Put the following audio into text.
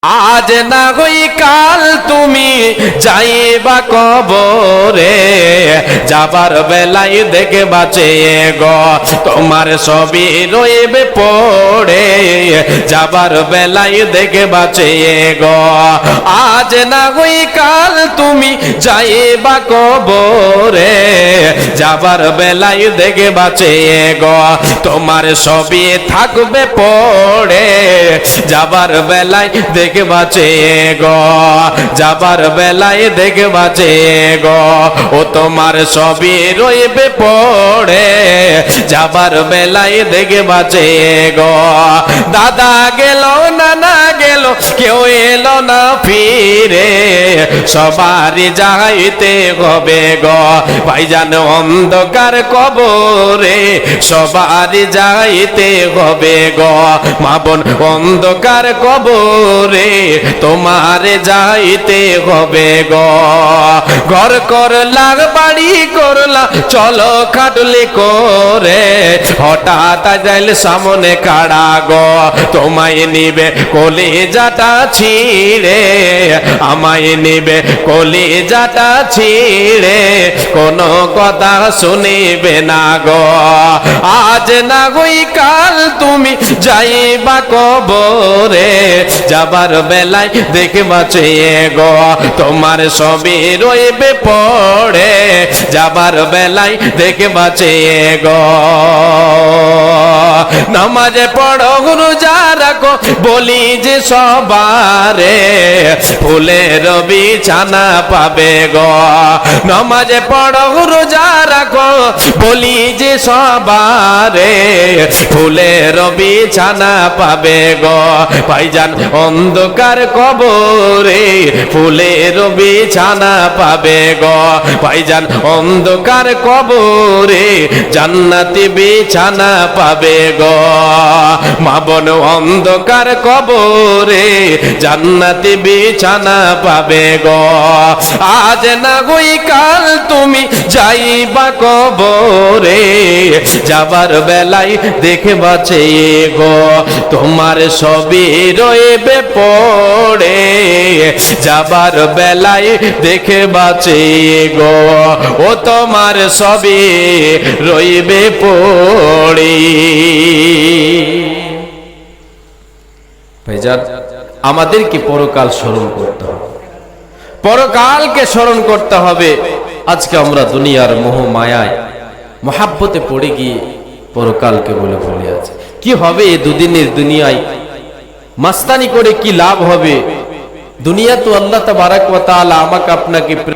আজ না হই কাল তুমি যাইবা কবরে, যাবার বেলায় দেখবা চেয়ে গো তোমার ছবি রইবে পড়ে, যাবার বেলায় দেখবা চেয়ে গো। আজ না হই কাল তুমি যাইবা কবরে, যাবার বেলায় দেখবা চেয়ে গো তোমার ছবি থাকবে পড়ে, যাবার বেলায় দেখবা চেয়ে গো, যাবার বেলায় দেখবা চেয়ে গো ও তোমার ছবি রইবে পড়ে, যাবার বেলায় দেখবা চেয়ে গো। দাদা গেল নানা গেল কেউ এলো না ফিরে, সবারই যাইতে হবে গো ভাইজান অন্ধকার কবরে, সবারই যাইতে হবে গো মা বোন অন্ধকার কবরে, তোমার যাইতে হবে গো। ঘর করলা বাড়ি করলা চলো খাটলি করে, হঠাৎ যাইলে সামনে কাড়া গো তোমায় নিবে কলিজাটা ছিঁড়ে, আমায় নিবে কলিজাটা ছিঁড়ে, কোনো কথা শুনিবে না গো। আজ না হই কাল তুমি যাইবা কবরে, যাবার বেলায় দেখবা চেয়ে গো তোমার ছবি রইবে পড়ে, যাবার বেলায় দেখবা চেয়ে গো। নামাজে পড়ো রোজা রাখো বলি যে সবারে, ফুলের বিছানা পাবে গো। নামাজে পড়ো রোজা রাখো বলি যে সবারে, ফুলের বিছানা পাবে গো ভাইজান অন্ধকার কবরে, ফুলের বিছানা পাবে গো ভাইজান অন্ধকার কবরে, জান্নাতি বিছানা পাবে গো মা বোন অন্ধকার কবরে, জান্নাতি বিছানা পাবে গো। আজ না হই কাল তুমি যাইবা কবরে, যাবার বেলায় দেখবা চেয়ে গো তোমার ছবি রইবে পড়ে, যাবার বেলায় দেখবা চেয়ে গো ও তোমার ছবি রইবে পড়ে। ভাইজান আমাদেরকে পরকাল স্মরণ করতে হবে, পরকালকে স্মরণ করতে হবে। আজকে আমরা দুনিয়ার মোহ মায়ায় মহাব্বতে পড়ে গিয়ে পরকালকে বলে ভুলে আছে। কি হবে এই দুদিনের দুনিয়ায় মাস্তানি করে কি লাভ হবে? দুনিয়া তো আল্লাহ তাবারাক ওয়া তাআলা আমাকে আপনাকে